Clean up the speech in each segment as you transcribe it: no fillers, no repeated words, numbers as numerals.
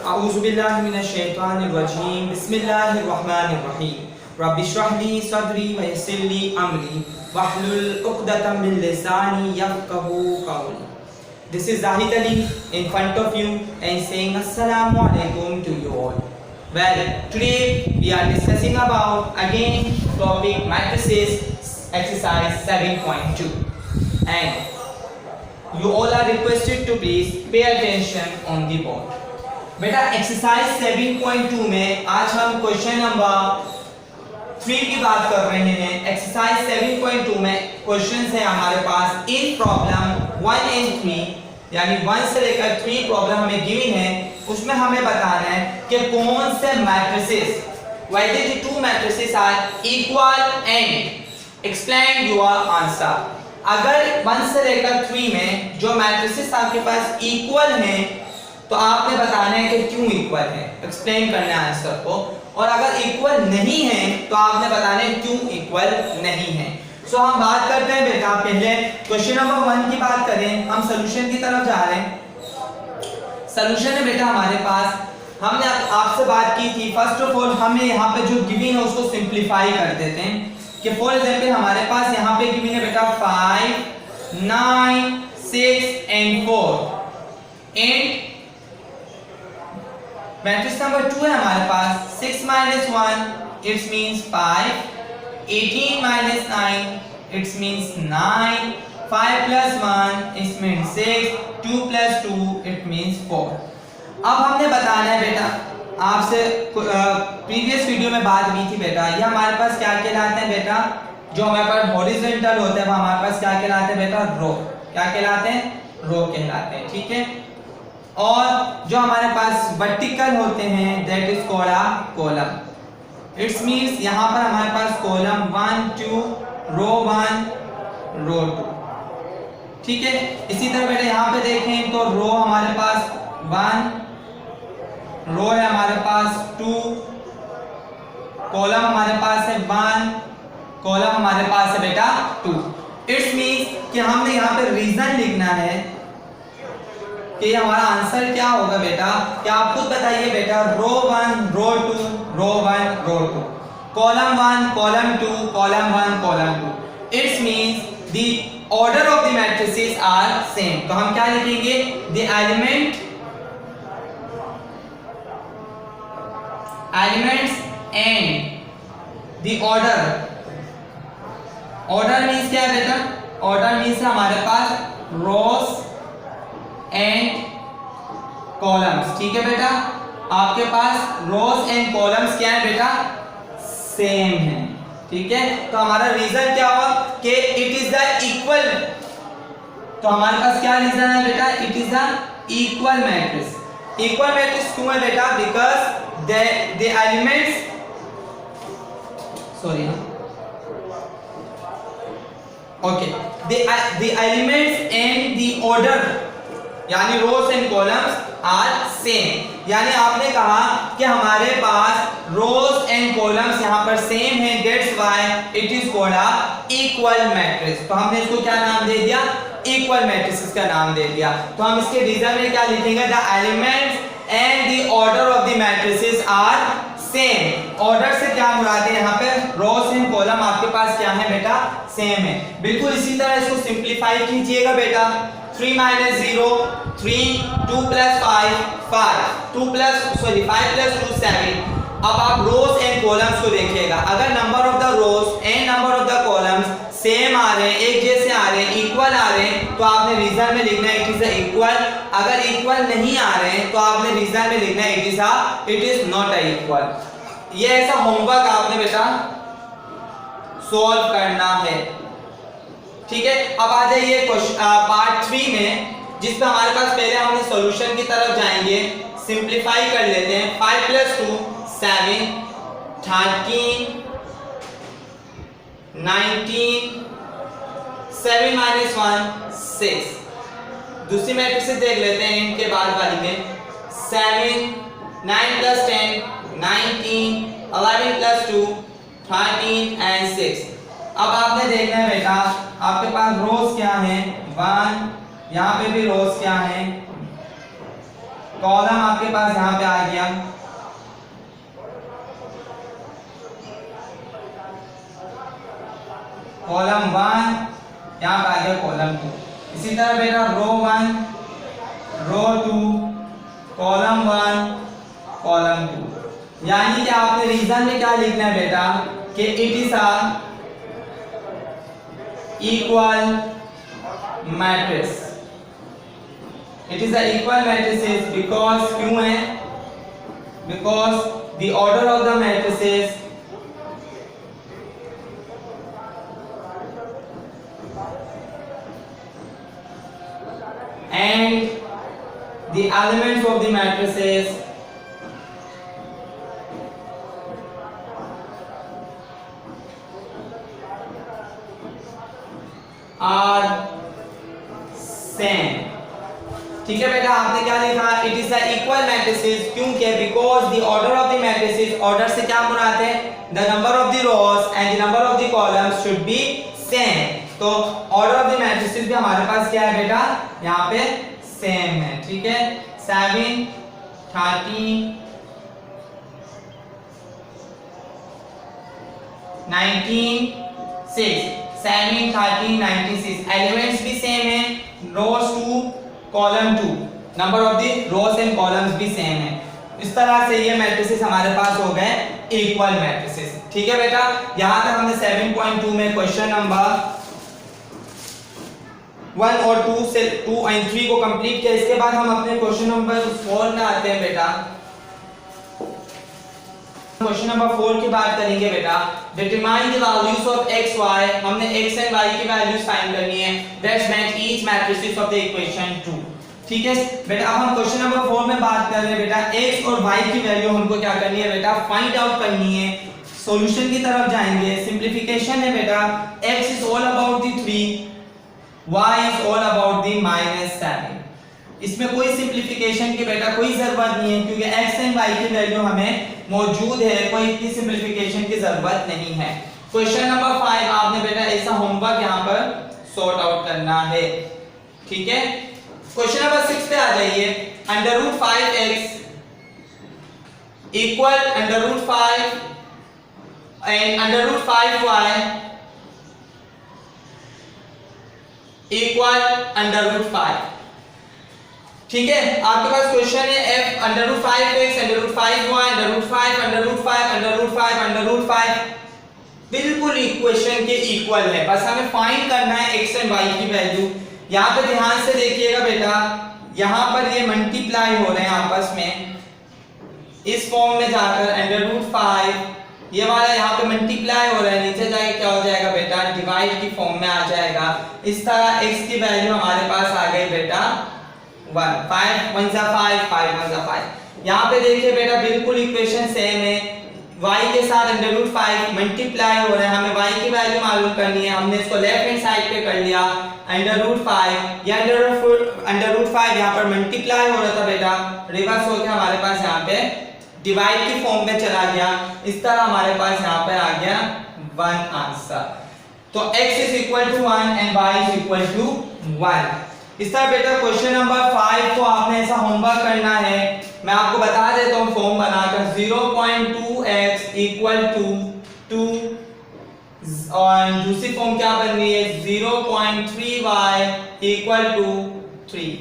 औज़ुबिल्लाहि मिनश्शैतानिर्रजीम बिस्मिल्लाहिर्रहमानिर्रहीम रब्बिश्रह ली सदरी व यस्सिर ली अमरी वहलुल उक़दतम मिन लिसानी यफ़क़हू क़ौली. This is Zahid Ali in front of you and saying Assalamu alaikum to you all. Well, today we are discussing about again topic matrices exercise 7.2 and you all are requested to please pay attention on the board. बेटा exercise 7.2 में आज हम question number 3 की बात कर रहे हैं. Exercise 7.2 में क्वेश्चंस हैं हमारे पास इन प्रॉब्लम 1 and 3 यानी 1 से लेकर 3 प्रॉब्लम हमें गिवन है. उसमें हमें बताना है कि कौन से matrices whether the two matrices are equal and explain your answer. अगर 1 से लेकर 3 में जो मैट्रिसेस आपके पास इक्वल हैं तो आपने बताना है कि क्यों इक्वल है, एक्सप्लेन करना है आंसर को. और अगर इक्वल नहीं है तो आपने बताना है क्यों इक्वल नहीं है. सो हम बात करते हैं बेटा पहले क्वेश्चन नंबर 1 की बात करें. हम सॉल्यूशन की तरफ जा रहे हैं. सॉल्यूशन है बेटा हमारे पास. हमने आपसे बात की थी फर्स्ट ऑफ ऑल हमें यहाँ पे जो गिवन है उसको सिंप्लीफाई कर देते हैं कि फॉर एग्जांपल हमारे पास यहाँ पे गिवन है बेटा 5 9 6 and 4 एंड मैट्रिक्स नंबर 2 है हमारे पास 6 minus 1 it's means 5 18 minus 9 it's means 9 5 plus 1 it's means 6 2 plus 2 it means 4. अब हमने बताना है बेटा आपसे प्रीवियस वीडियो में बात की थी बेटा ये हमारे पास क्या कहलाते हैं बेटा जो हमारे पास हॉरिजॉन्टल होते हैं वो हमारे पास क्या कहलाते हैं बेटा रो. क्या कहलाते हैं? रो कहलाते हैं. ठीक है. और जो हमारे पास वर्टिकल होते हैं that is called a column. It's means यहां पर हमारे पास कॉलम 1 2 रो 1 रो 2. ठीक है. इसी तरह बेटा यहां पे देखें तो रो हमारे पास 1 रो है हमारे पास 2 कॉलम हमारे पास है 1 कॉलम हमारे पास है बेटा 2. इट्स मींस कि हमने यहां पे रीजन लिखना है कि हमारा आंसर क्या होगा बेटा. क्या आप खुद बताइए बेटा. Row 1 row 2 row 1 row 2 column 1 column 2 column 1 column 2. It's means the order of the matrices are same. तो हम क्या लिखेंगे the elements and the order means क्या है बेटा. ऑर्डर मींस हमारे पास रोज एंड कॉलम्स. ठीक है बेटा. आपके पास रोज एंड कॉलम्स क्या है बेटा सेम है. ठीक है. तो हमारा रीजन क्या हुआ कि इट इज द इक्वल. तो हमारे पास क्या रीजन है बेटा it is the equal matrix. Equal matrix क्यों है बेटा because the elements sorry okay the elements and the order यानी रोज एंड कॉलम्स आर सेम. यानी आपने कहा कि हमारे पास रोज एंड कॉलम्स यहां पर सेम है that's why it is called a equal matrix. तो हमने इसको क्या नाम दे दिया इक्वल मैट्रिसेस का नाम दे दिया. तो हम इसके रीजन में क्या लिखेंगे the elements and the order of the matrices are same. Order से क्या मुराद है यहाँ पे रोज एंड कॉलम आपके पास क्या है बेटा सेम है. बिल्कुल इसी तरह इसको सिंप्लीफाई कीजिएगा बेटा. 3 minus 0 3 2 plus 5 5 2 plus 5 plus 2 7. अब आप रोज एंड कॉलम्स को देखिएगा. अगर number of the rows and number of the columns same आ रहे हैं एक जैसे आ रहे हैं इक्वल आ रहे हैं तो आपने रीजन में लिखना है इट इज इक्वल. अगर इक्वल नहीं आ रहे हैं तो आपने रीजन में लिखना है it is not a equal. ये ऐसा होमवर्क आपने बेटा सॉल्व करना है. ठीक है. अब आ जाइए पार्ट 3 में जिस पे हमारे पास पहले हमने सॉल्यूशन की तरफ जाएंगे. सिंप्लीफाई कर लेते हैं. 5 plus 2 7 13 19 7 minus 1 6. दूसरी मैट्रिक्स से देख लेते हैं इनके बाद वाली में 7 9 plus 10 19 11 plus 2 13 and 6. अब आपने देखना है बेटा आपके पास रोज क्या है 1 यहाँ पे भी रोज क्या है कॉलम आपके पास यहाँ पे आ गया, कॉलम 1 यहाँ पे आ गया कॉलम 2। इसी तरह बेटा रो 1 रो 2 कॉलम 1 कॉलम 2। यानी कि आपने रीजन में क्या लिखना है बेटा कि it is a equal matrix, it is a equal matrices because क्यों है, because the order of the matrices and the elements of the matrices are same। ठीक है बेटा, आपने क्या लिखा, it is the equal matrices, क्योंकि because the order of the matrices, order से क्या मुराद है, the number of the rows and the number of the columns should be same. तो ऑर्डर ऑफ द मैट्रिसेस भी हमारे पास क्या है बेटा, यहाँ पे सेम है। ठीक है, 7 13 19 6, 7 13 96 एलिमेंट्स भी सेम है, rows 2 column 2, number of the rows and columns भी सेम है। इस तरह से ये मैट्रिसेस हमारे पास हो गए इक्वल मैट्रिसेस। ठीक है बेटा, यहां तक हमने 7.2 में क्वेश्चन नंबर 1 और 2 से 2 और 3 को कंप्लीट किया। इसके बाद हम अपने क्वेश्चन नंबर 4 में आते हैं बेटा। क्वेश्चन नंबर 4 की बात करेंगे बेटा। Determine the values of x y, हमने x एंड y की वैल्यूज फाइंड करनी है, that's match each matrices of the equation 2। ठीक है बेटा, अब हम क्वेश्चन नंबर 4 में बात कर रहे हैं बेटा, x और y की वैल्यू हमको क्या करनी है बेटा, फाइंड आउट करनी है। सॉल्यूशन की तरफ जाएंगे, सिंपलीफिकेशन है बेटा, x is all about the 3, y is all about the -7। इसमें कोई सिंपलीफिकेशन की बेटा कोई जरूरत नहीं है, क्योंकि x एंड y की वैल्यू हमें मौजूद है, कोई इतनी सिंपलीफिकेशन की जरूरत नहीं है। क्वेश्चन नंबर 5 आपने बेटा ऐसा होमवर्क यहाँ पर सॉर्ट आउट करना है। ठीक है, क्वेश्चन नंबर 6 पे आ जाइए। √5x equal √5 and √5y equal √5। ठीक है, आपके पास क्वेश्चन है f √5x √5y √5 बिल्कुल इक्वेशन के इक्वल है, बस हमें फाइंड करना है x एंड y की वैल्यू। यहाँ पे ध्यान से देखिएगा बेटा, यहाँ पर ये मल्टीप्लाई हो रहे हैं आपस में, इस फॉर्म में जाकर √5 ये वाला यहाँ पे मल्टीप्लाई हो रहा है, नीचे जाके क्या हो जाएगा बेटा, डिवाइड की फॉर्म में आ जाएगा। इस तरह x की वैल्यू हमारे पास आ गई बेटा 1, 5 1 5 5 1 5। यहाँ पे देखिए बेटा बिल्कुल इक्वेशन सेम है, y के साथ √5 मल्टीप्लाई हो रहा है, हमें y की वैल्यू मालूम करनी है। हमने इसको लेफ्ट हैंड साइड पे कर लिया, √5 या √5 यहाँ पर मल्टीप्लाई हो रहा था बेटा, रिवर्स होकर हमारे पास यहाँ पे डिवाइड की फॉर्म में चला गया। इस तरह हमारे पास यहाँ पे आ गया 1 आंसर। तो x is equal to 1 and y is equal to 1। इस तरह बेटा क्वेश्चन नंबर 5 को आपने ऐसा होमवर्क करना है, मैं आपको बता देता हूँ फॉर्म बनाकर। 0.2x इक्वल टू 2 और दूसरी फॉर्म क्या बन रही है 0.3y इक्वल टू 3।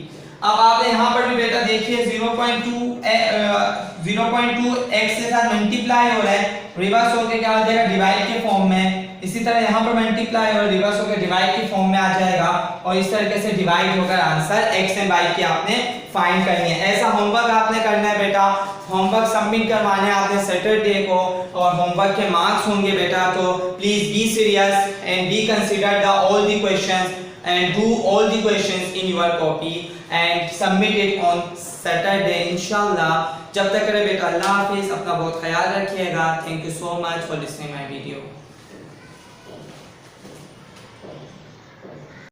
अब आप यहाँ पर भी बेटा देखिए 0.2x के साथ मल्टीप्लाई हो रहा है, रिवर्स होकर क्या हो जाएगा डिवाइड के फॉर्म में। इसी तरह यहाँ पर मल्टीप्लाई और रिवर्स होकर डिवाइड की फॉर्म में आ जाएगा, और इस तरीके से डिवाइड होकर आंसर x एंड y की आपने फाइंड करनी है। ऐसा होमवर्क आपने करना है बेटा। होमवर्क सबमिट करवाने आपने सैटरडे को, और होमवर्क के मार्क्स होंगे बेटा। तो please be serious and B consider the all the questions and do all the questions in your copy and submit it on Saturday inshallah। जब तक करे बेटा अल्लाह हाफिज, अपना बहुत ख्याल रखिएगा। Thank you so much for listening my video.